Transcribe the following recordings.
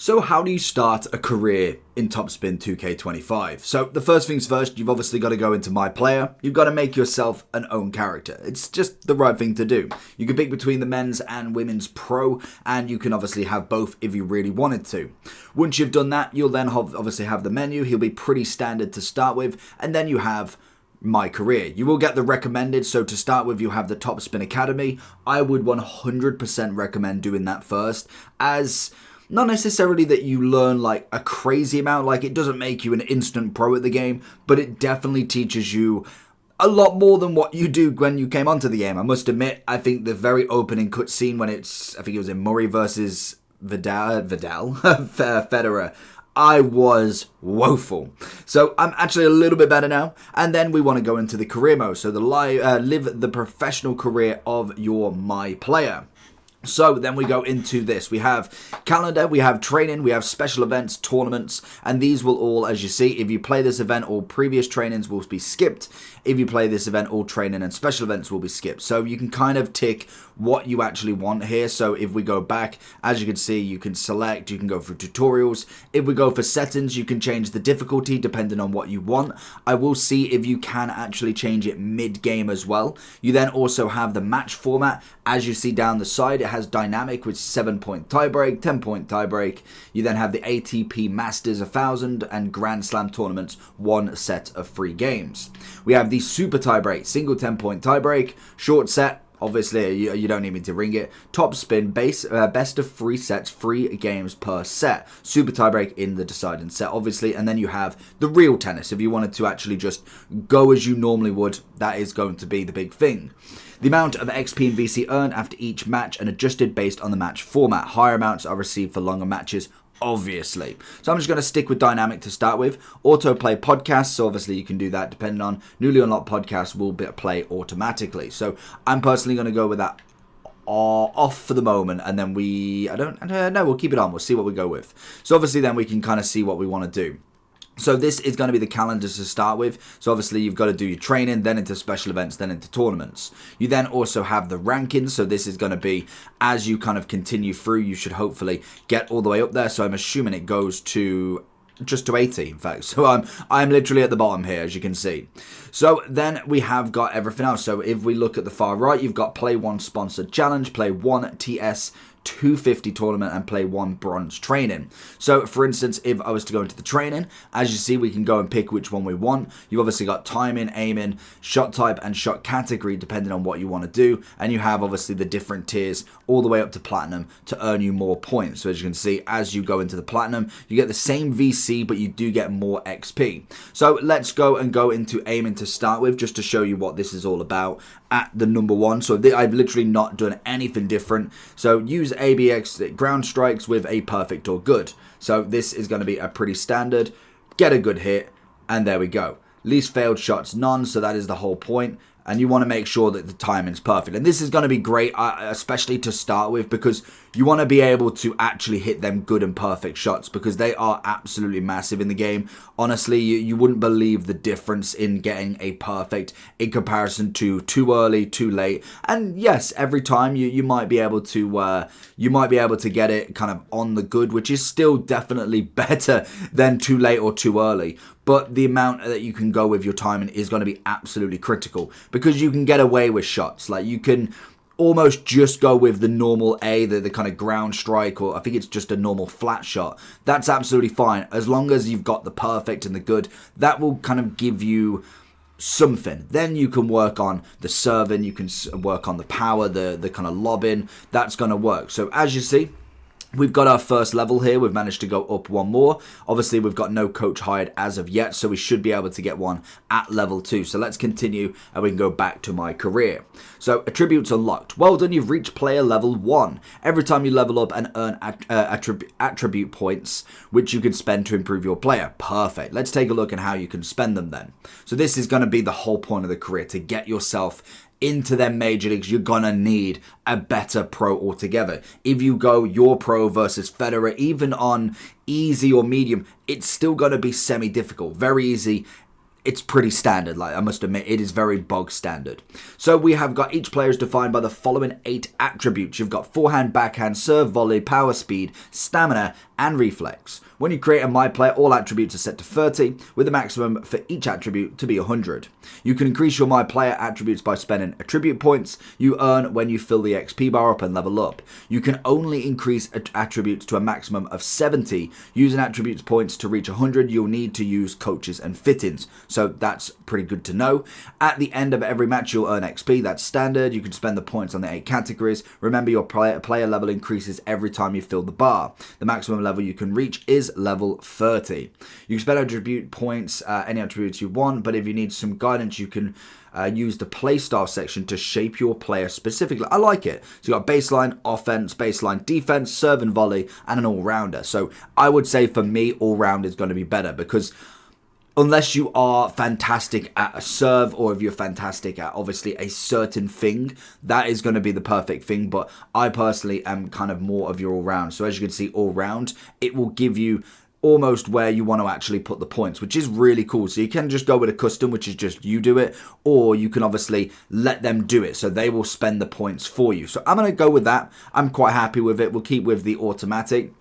So how do you start a career in TopSpin 2k25? So the first things first, you've obviously got to go into MyCareer. You've got to make yourself an own character. It's just the right thing to do. You can pick between the men's and women's pro, and you can obviously have both if you really wanted to. Once you've done that, you'll then obviously have the menu. He'll be pretty standard to start with, and then you have MyCareer. You will get the recommended, so to start with you have the TopSpin Academy. I would 100% recommend doing that first, as not necessarily that you learn like a crazy amount, like it doesn't make you an instant pro at the game, but it definitely teaches you a lot more than what you do when you came onto the game. I must admit, I think the very opening cutscene when I think it was in Murray versus Federer, I was woeful. So I'm actually a little bit better now. And then we want to go into the career mode. So the live the professional career of your MyPlayer. So then we go into this. We have calendar, we have training, we have special events, tournaments, and these will all, as you see, if you play this event, all previous trainings will be skipped. If you play this event, all training and special events will be skipped. So you can kind of tick what you actually want here. So if we go back, as you can see, you can select, you can go through tutorials. If we go for settings, you can change the difficulty depending on what you want. I will see if you can actually change it mid-game as well. You then also have the match format. As you see down the side, it has dynamic, which is 7-point tiebreak, 10-point tiebreak. You then have the ATP Masters 1000 and Grand Slam tournaments, one set of 3 games. We have the super tiebreak, single 10-point tiebreak, short set. Obviously, you don't need me to ring it. Top spin, best of 3 sets, 3 games per set. Super tiebreak in the deciding set, obviously. And then you have the real tennis. If you wanted to actually just go as you normally would, that is going to be the big thing. The amount of XP and VC earned after each match and adjusted based on the match format. Higher amounts are received for longer matches, obviously. So I'm just going to stick with dynamic to start with. Autoplay podcasts, so obviously you can do that depending on newly unlocked podcasts will play automatically. So I'm personally going to go with that off for the moment, and then we'll keep it on. We'll see what we go with. So obviously then we can kind of see what we want to do. So this is going to be the calendar to start with. So obviously you've got to do your training, then into special events, then into tournaments. You then also have the rankings. So this is going to be as you kind of continue through, you should hopefully get all the way up there. So I'm assuming it goes to just to 80, in fact. So I'm literally at the bottom here, as you can see. So then we have got everything else. So if we look at the far right, you've got play 1 sponsored challenge, play 1 TS 250 tournament, and play 1 bronze training. So for instance, if I was to go into the training, as you see, we can go and pick which one we want. You've obviously got timing, aiming, shot type, and shot category depending on what you want to do. And you have obviously the different tiers all the way up to platinum to earn you more points. So as you can see, as you go into the platinum, you get the same VC, but you do get more XP. So let's go into aiming to start with, just to show you what this is all about at the number 1. So I've literally not done anything different. So use ABX ground strikes with a perfect or good. So this is going to be a pretty standard. Get a good hit, and there we go. Least failed shots, none. So that is the whole point. And you want to make sure that the timing's perfect. And this is going to be great, especially to start with, because you want to be able to actually hit them good and perfect shots, because they are absolutely massive in the game. Honestly, you wouldn't believe the difference in getting a perfect in comparison to too early, too late. And yes, every time you might be able to get it kind of on the good, which is still definitely better than too late or too early. But the amount that you can go with your timing is going to be absolutely critical, because you can get away with shots. Like you can almost just go with the normal the kind of ground strike, or I think it's just a normal flat shot. That's absolutely fine. As long as you've got the perfect and the good, that will kind of give you something. Then you can work on the serving, you can work on the power, the kind of lobbing. That's going to work. So as you see, we've got our first level here. We've managed to go up 1 more. Obviously, we've got no coach hired as of yet, so we should be able to get one at level 2. So let's continue, and we can go back to MyCareer. So attributes unlocked. Well done, you've reached player level 1. Every time you level up and earn attribute points, which you can spend to improve your player. Perfect. Let's take a look at how you can spend them then. So this is going to be the whole point of the career, to get yourself into them major leagues. You're gonna need a better pro altogether. If you go your pro versus Federer, even on easy or medium, it's still gonna be semi-difficult. Very easy it's pretty standard. Like, I must admit, it is very bog standard. So we have got each player is defined by the following 8 attributes. You've got forehand, backhand, serve, volley, power, speed, stamina, and reflex. When you create a My Player, all attributes are set to 30, with the maximum for each attribute to be 100. You can increase your My Player attributes by spending attribute points you earn when you fill the XP bar up and level up. You can only increase attributes to a maximum of 70. Using attributes points to reach 100, you'll need to use coaches and fittings. So that's pretty good to know. At the end of every match, you'll earn XP. That's standard. You can spend the points on the 8 categories. Remember, your player level increases every time you fill the bar. The maximum level you can reach is level 30. You can spend attribute points, any attributes you want, but if you need some guidance, you can use the playstyle section to shape your player specifically. I like it. So you've got baseline offense, baseline defense, serve and volley, and an all-rounder. So I would say for me, all-round is going to be better, because unless you are fantastic at a serve, or if you're fantastic at obviously a certain thing, that is going to be the perfect thing. But I personally am kind of more of your all-round. So as you can see, all-round, it will give you almost where you want to actually put the points, which is really cool. So you can just go with a custom, which is just you do it, or you can obviously let them do it, so they will spend the points for you. So I'm going to go with that. I'm quite happy with it. We'll keep with the automatic.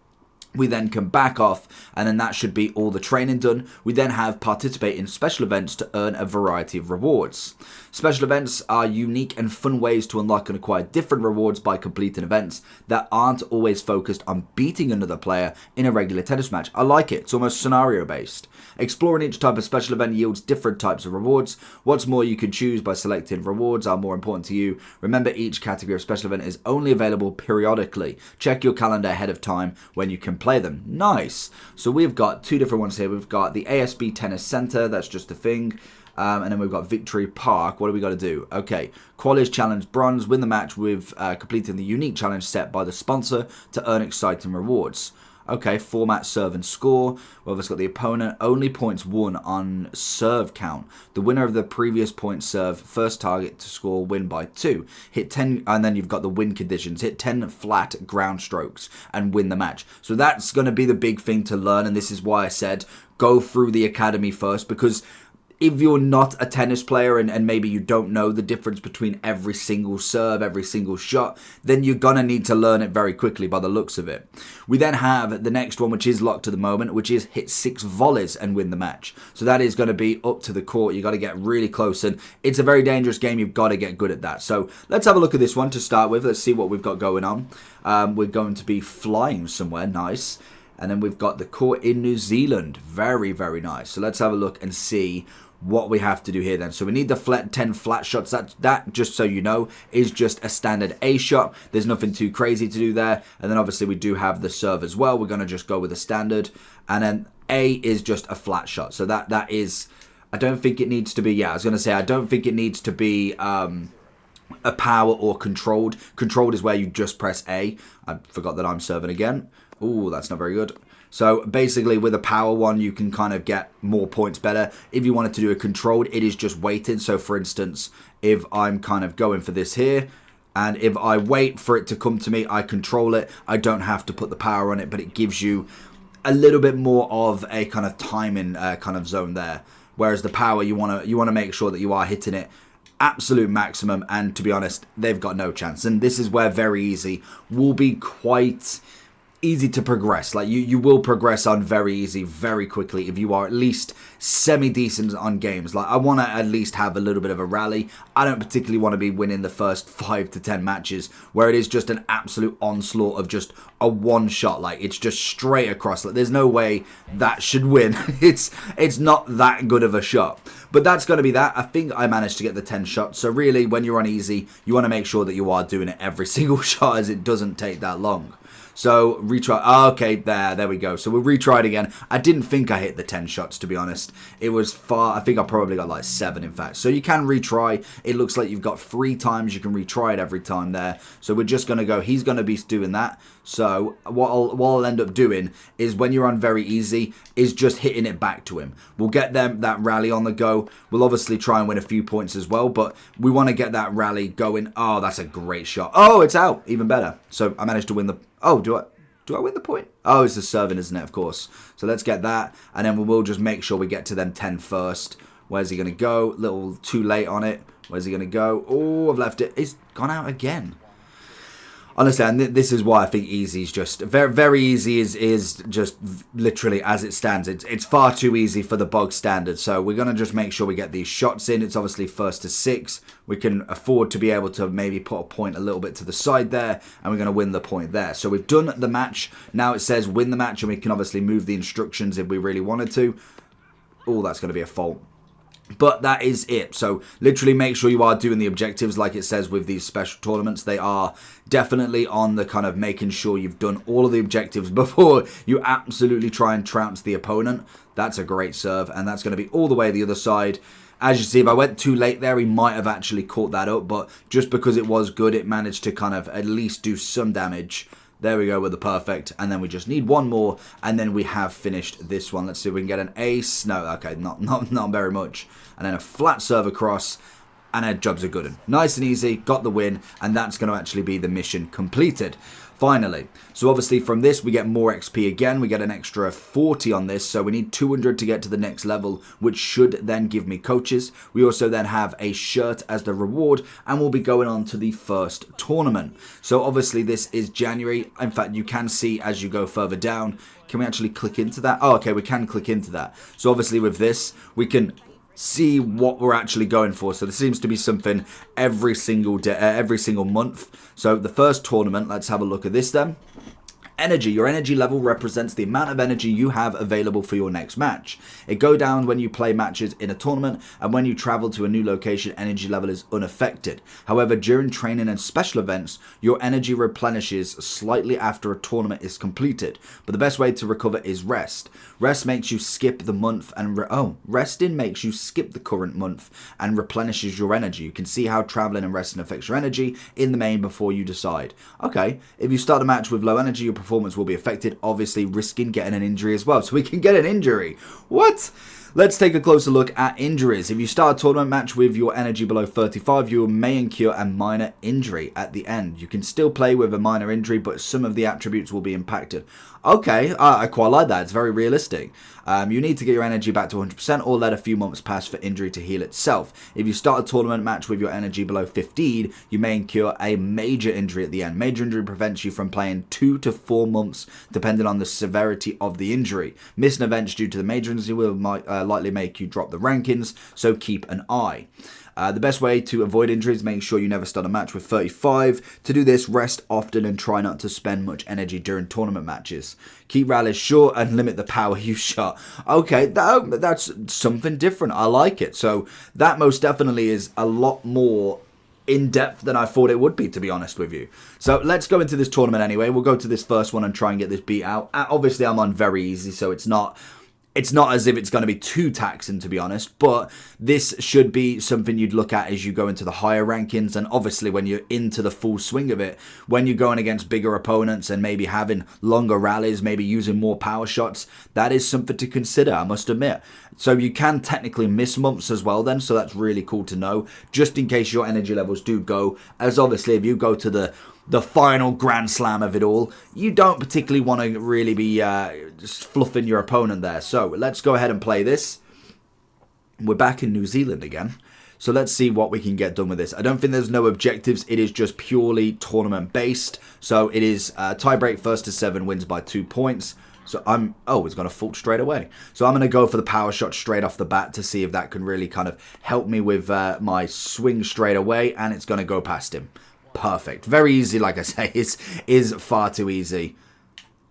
We then can back off, and then that should be all the training done. We then have participate in special events to earn a variety of rewards. Special events are unique and fun ways to unlock and acquire different rewards by completing events that aren't always focused on beating another player in a regular tennis match. I like it. It's almost scenario based. Exploring each type of special event yields different types of rewards. What's more, you can choose by selecting rewards are more important to you. Remember, each category of special event is only available periodically. Check your calendar ahead of time when you can play them. Nice. So we've got 2 different ones here. We've got the ASB Tennis Center. That's just a thing. And then we've got Victory Park. What do we got to do? Okay, Qualies Challenge Bronze. Win the match with completing the unique challenge set by the sponsor to earn exciting rewards. Okay, format, serve and score. Well, it's got the opponent, only points won on serve count. The winner of the previous point serve, first target to score, win by 2. Hit 10, and then you've got the win conditions. Hit 10 flat ground strokes and win the match. So that's going to be the big thing to learn, and this is why I said go through the academy first, because if you're not a tennis player and maybe you don't know the difference between every single serve, every single shot, then you're going to need to learn it very quickly by the looks of it. We then have the next one, which is locked at the moment, which is hit 6 volleys and win the match. So that is going to be up to the court. You've got to get really close, and it's a very dangerous game. You've got to get good at that. So let's have a look at this one to start with. Let's see what we've got going on. We're going to be flying somewhere. Nice. And then we've got the court in New Zealand. Very, very nice. So let's have a look and see what we have to do here then. So we need the 10 flat shots. That, just so you know, is just a standard A shot. There's nothing too crazy to do there. And then obviously we do have the serve as well. We're going to just go with a standard. And then A is just a flat shot. So that is, I don't think it needs to be, yeah, I was going to say, I don't think it needs to be a power or controlled. Controlled is where you just press A. I forgot that I'm serving again. Ooh, that's not very good. So basically with a power one, you can kind of get more points better. If you wanted to do a controlled, it is just waiting. So for instance, if I'm kind of going for this here, and if I wait for it to come to me, I control it. I don't have to put the power on it, but it gives you a little bit more of a kind of timing kind of zone there. Whereas the power, you want to make sure that you are hitting it absolute maximum. And to be honest, they've got no chance. And this is where very easy will be quite easy to progress. Like you will progress on very easy, very quickly if you are at least semi-decent on games. Like I want to at least have a little bit of a rally. I don't particularly want to be winning the first 5 to 10 matches where it is just an absolute onslaught of just a one shot. Like it's just straight across. Like there's no way that should win. It's not that good of a shot. But that's going to be that. I think I managed to get the 10 shots. So really, when you're on easy, you want to make sure that you are doing it every single shot, as it doesn't take that long. So retry. Oh, okay, there we go. So we'll retry it again. I didn't think I hit the 10 shots, to be honest. It was far. I think I probably got like 7, in fact. So you can retry. It looks like you've got 3 times. You can retry it every time there. So we're just going to go. He's going to be doing that. So what I'll end up doing is, when you're on very easy, is just hitting it back to him. We'll get them that rally on the go. We'll obviously try and win a few points as well, but we want to get that rally going. Oh, that's a great shot. Oh, it's out. Even better. So I managed to win the... Oh, do I win the point? Oh, it's the serving, isn't it? Of course. So let's get that, and then we will just make sure we get to them 10 first. Where's he going to go? A little too late on it. Where's he going to go? Oh, I've left it. It's gone out again. Honestly, and this is why I think easy is just very, very easy is just literally as it stands. It's far too easy for the bog standard. So we're going to just make sure we get these shots in. It's obviously 1st to 6. We can afford to be able to maybe put a point a little bit to the side there, and we're going to win the point there. So we've done the match. Now it says win the match, and we can obviously move the instructions if we really wanted to. Oh, that's going to be a fault. But that is it. So literally make sure you are doing the objectives like it says with these special tournaments. They are definitely on the kind of making sure you've done all of the objectives before you absolutely try and trounce the opponent. That's a great serve, and that's going to be all the way the other side. As you see, if I went too late there, he might have actually caught that up, but just because it was good, it managed to kind of at least do some damage. There we go with the perfect, and then we just need one more, and then we have finished this one. Let's see if we can get an ace. No, okay, not very much. And then a flat serve across, and our jobs are good. Nice and easy, got the win, and that's going to actually be the mission completed. Finally, so obviously from this we get more XP again, we get an extra 40 on this, so we need 200 to get to the next level, which should then give me coaches. We also then have a shirt as the reward, and we'll be going on to the first tournament. So obviously this is January. In fact, you can see as you go further down. Can we actually click into that? Oh, okay, we can click into that. So obviously with this, we can see what we're actually going for. So there seems to be something every single day, every single month. So the first tournament, let's have a look at this then. Energy. Your energy level represents the amount of energy you have available for your next match. It goes down when you play matches in a tournament, and when you travel to a new location, energy level is unaffected. However, during training and special events, your energy replenishes slightly after a tournament is completed. But the best way to recover is rest. Rest makes you skip the month and resting makes you skip the current month and replenishes your energy. You can see how traveling and resting affects your energy in the main before you decide. Okay, if you start a match with low energy, your performance will be affected, obviously risking getting an injury as well. So we can get an injury. What? Let's take a closer look at injuries. If you start a tournament match with your energy below 35, you may incur a minor injury at the end. You can still play with a minor injury, but some of the attributes will be impacted. Okay, I quite like that. It's very realistic. You need to get your energy back to 100% or let a few months pass for injury to heal itself. If you start a tournament match with your energy below 15, you may incur a major injury at the end. Major injury prevents you from playing 2 to 4 months, depending on the severity of the injury. Missing events due to the major injury will likely make you drop the rankings, so keep an eye. The best way to avoid injuries, make sure you never start a match with 35. To do this, rest often and try not to spend much energy during tournament matches. Keep rallies short and limit the power you shot. Okay, that's something different. I like it. So that most definitely is a lot more in-depth than I thought it would be, to be honest with you. So let's go into this tournament anyway. We'll go to this first one and try and get this beat out. Obviously, I'm on very easy, so it's not as if it's going to be too taxing, to be honest, but this should be something you'd look at as you go into the higher rankings, and obviously when you're into the full swing of it, when you're going against bigger opponents and maybe having longer rallies, maybe using more power shots, that is something to consider, I must admit. So you can technically miss months as well then, so that's really cool to know, just in case your energy levels do go, as obviously if you go to the final grand slam of it all, you don't particularly want to really be just fluffing your opponent there. So let's go ahead and play this. We're back in New Zealand again. So let's see what we can get done with this. I don't think there's no objectives. It is just purely tournament based. So it is tiebreak 1st to 7 wins by 2 points. So it's going to fault straight away. So I'm going to go for the power shot straight off the bat to see if that can really kind of help me with my swing straight away. And it's going to go past him. Perfect. Very easy, like I say. Is far too easy.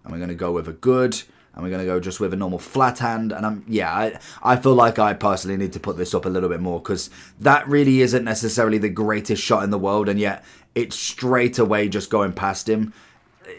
And we're going to go with a good. And we're going to go just with a normal flat hand. And I feel like I personally need to put this up a little bit more, because that really isn't necessarily the greatest shot in the world. And yet it's straight away just going past him.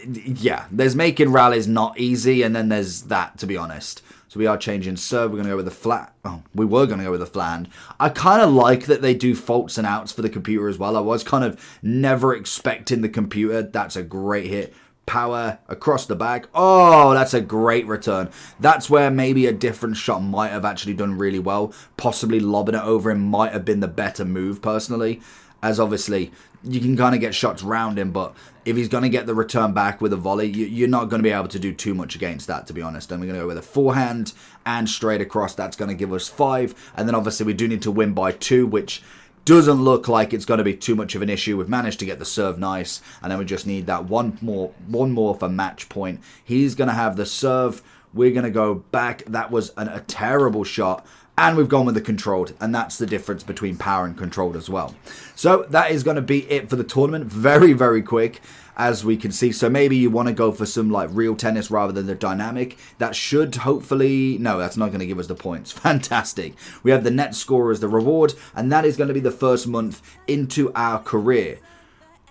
Yeah, there's making rallies not easy. And then there's that, to be honest. So we are changing serve. We're going to go with the flat. Oh, we were going to go with the flat hand. I kind of like that they do faults and outs for the computer as well. I was kind of never expecting the computer. That's a great hit. Power across the back. Oh, that's a great return. That's where maybe a different shot might have actually done really well. Possibly lobbing it over him might have been the better move, personally. As obviously, you can kind of get shots round him, but if he's going to get the return back with a volley, you're not going to be able to do too much against that, to be honest. And we're going to go with a forehand and straight across. That's going to give us 5. And then obviously we do need to win by 2, which doesn't look like it's going to be too much of an issue. We've managed to get the serve nice. And then we just need that one more for match point. He's going to have the serve. We're going to go back. That was a terrible shot. And we've gone with the controlled, and that's the difference between power and controlled as well. So that is going to be it for the tournament. Very, very quick, as we can see. So maybe you want to go for some like real tennis rather than the dynamic. That should hopefully... No, that's not going to give us the points. Fantastic. We have the net score as the reward, and that is going to be the first month into our career.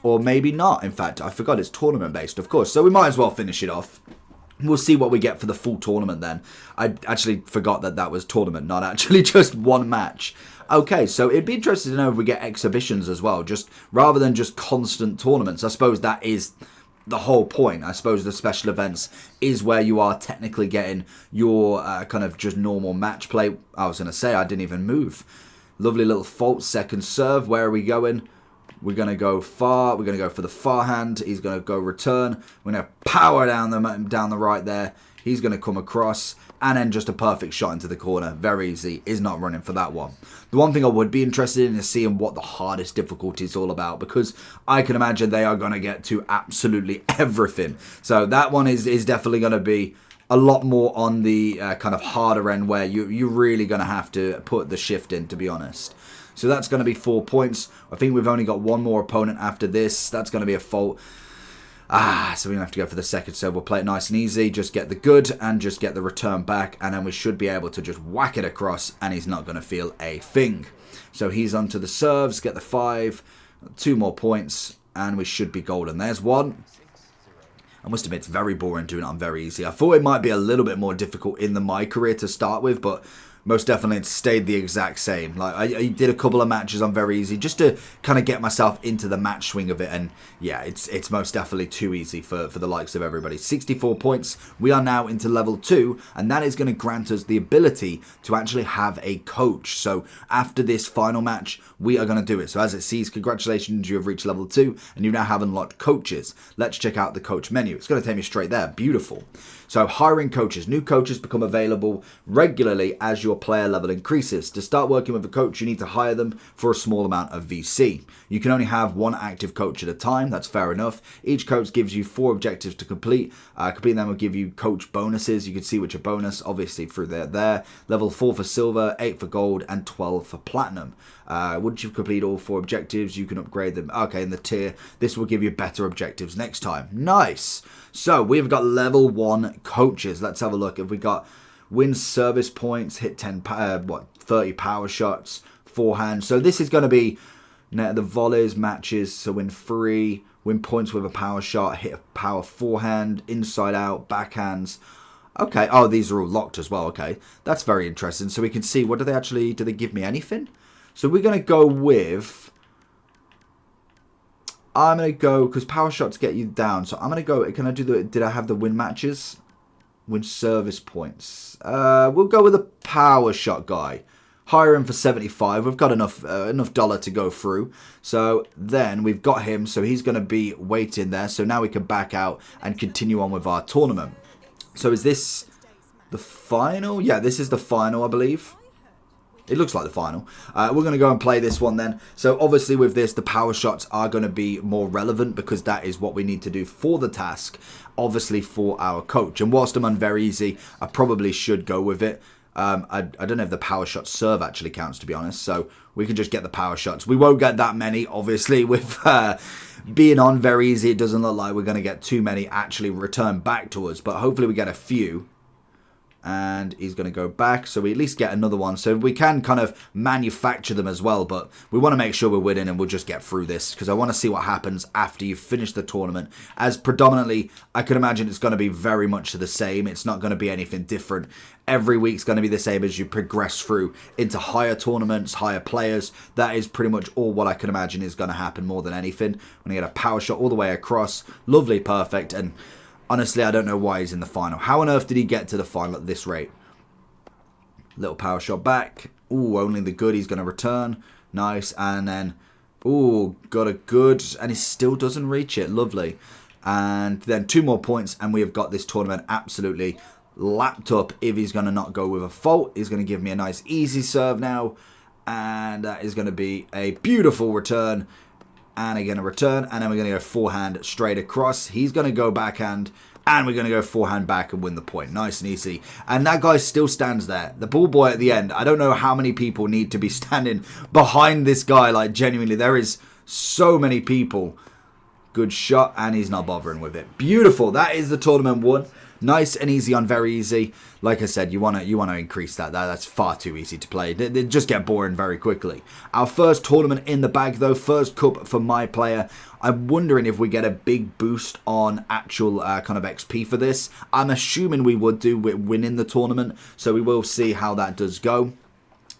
Or maybe not. In fact, I forgot it's tournament based, of course. So we might as well finish it off. We'll see what we get for the full tournament then. I actually forgot that that was tournament, not actually just one match. Okay, so it'd be interesting to know if we get exhibitions as well, just rather than just constant tournaments. I suppose that is the whole point. I suppose the special events is where you are technically getting your kind of just normal match play. I was going to say, I didn't even move. Lovely little fault, second serve. Where are we going? We're going to go far. We're going to go for the far hand. He's going to go return. We're going to power down the right there. He's going to come across. And then just a perfect shot into the corner. Very easy. Is not running for that one. The one thing I would be interested in is seeing what the hardest difficulty is all about. Because I can imagine they are going to get to absolutely everything. So that one is definitely going to be a lot more on the kind of harder end where you're really going to have to put the shift in, to be honest. So that's going to be 4 points. I think we've only got one more opponent after this. That's going to be a fault. So we're going to have to go for the second serve. We'll play it nice and easy. Just get the good and just get the return back. And then we should be able to just whack it across. And he's not going to feel a thing. So he's onto the serves. Get the 5. 2 more points. And we should be golden. There's one. I must admit, it's very boring doing it on very easy. I thought it might be a little bit more difficult in the MyCareer to start with. But most definitely it stayed the exact same. Like I did a couple of matches on very easy just to kind of get myself into the match swing of it, and yeah, it's most definitely too easy for the likes of everybody. 64 points. We are now into level 2, and that is going to grant us the ability to actually have a coach. So after this final match, we are going to do it. So as it sees, congratulations, you have reached level 2 and you now have unlocked coaches. Let's check out the coach menu. It's going to take me straight there. Beautiful. So hiring coaches. New coaches become available regularly as your player level increases. To start working with a coach, you need to hire them for a small amount of VC. You can only have one active coach at a time. That's fair enough. Each coach gives you 4 objectives to complete. Completing them will give you coach bonuses. You can see which are bonus, obviously, through there. Level 4 for silver, 8 for gold, and 12 for platinum. Once you've completed all 4 objectives, you can upgrade them. Okay, in the tier, this will give you better objectives next time. Nice. So we've got level 1 coaches. Let's have a look. If we got win service points, hit 30 power shots, forehand. So this is going to be the volleys matches. So win 3, win points with a power shot, hit a power forehand, inside out, backhands. Okay. Oh, these are all locked as well. Okay, that's very interesting. So we can see what do they give me anything? So we're going to go with... I'm going to go, because power shots get you down. So I'm going to go, can I do did I have the win matches? Win service points. We'll go with a power shot guy. Hire him for 75. We've got enough dollar to go through. So then we've got him. So he's going to be waiting there. So now we can back out and continue on with our tournament. So is this the final? Yeah, this is the final, I believe. It looks like the final. We're going to go and play this one then. So obviously with this, the power shots are going to be more relevant because that is what we need to do for the task, obviously for our coach. And whilst I'm on very easy, I probably should go with it. I don't know if the power shot serve actually counts, to be honest. So we can just get the power shots. We won't get that many, obviously, with being on very easy. It doesn't look like we're going to get too many actually return back to us. But hopefully we get a few. And he's going to go back, so we at least get another one. So we can kind of manufacture them as well, but we want to make sure we're winning and we'll just get through this because I want to see what happens after you've finished the tournament. As predominantly, I can imagine it's going to be very much the same. It's not going to be anything different. Every week's going to be the same as you progress through into higher tournaments, higher players. That is pretty much all what I can imagine is going to happen more than anything. When you get a power shot all the way across, lovely, perfect, and honestly, I don't know why he's in the final. How on earth did he get to the final at this rate? Little power shot back. Ooh, only the good. He's going to return. Nice. And then Ooh, got a good, and he still doesn't reach it. Lovely. And then 2 more points, and we have got this tournament absolutely lapped up. If he's going to not go with a fault, he's going to give me a nice easy serve now. And that is going to be a beautiful return. And again, a return, and then we're going to go forehand straight across. He's going to go backhand, and we're going to go forehand back and win the point. Nice and easy. And that guy still stands there. The ball boy at the end. I don't know how many people need to be standing behind this guy. Like, genuinely, there is so many people. Good shot, and he's not bothering with it. Beautiful. That is the tournament won. Nice and easy on very easy. Like I said, you want to increase that. That's far too easy to play. They just get boring very quickly. Our first tournament in the bag, though. First cup for my player. I'm wondering if we get a big boost on actual kind of XP for this. I'm assuming we would do with winning the tournament. So we will see how that does go.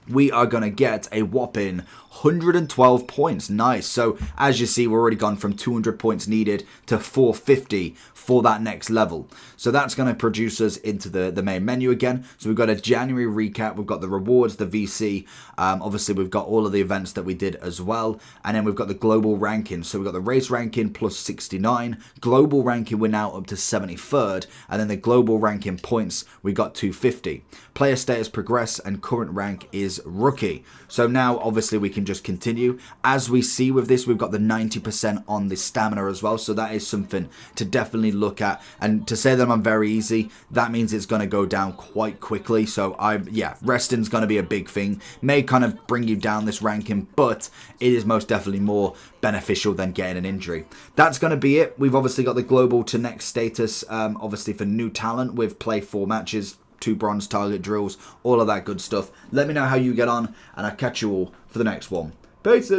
We are going to get a whopping 112 points. Nice. So, as you see, we're already gone from 200 points needed to 450 for that next level. So, that's going to produce us into the main menu again. So, we've got a January recap. We've got the rewards, the VC. Obviously, we've got all of the events that we did as well. And then we've got the global ranking. So, we've got the race ranking plus 69. Global ranking, we're now up to 73rd. And then the global ranking points, we got 250. Player status progress and current rank is rookie. So now obviously we can just continue. As we see with this, we've got the 90% on the stamina as well, so that is something to definitely look at. And to say that I'm very easy, that means it's going to go down quite quickly. So yeah, resting's going to be a big thing. May kind of bring you down this ranking, but it is most definitely more beneficial than getting an injury. That's going to be it. We've obviously got the global to next status, obviously for new talent with play 4 matches, 2 bronze target drills, all of that good stuff. Let me know how you get on, and I'll catch you all for the next one. Peace!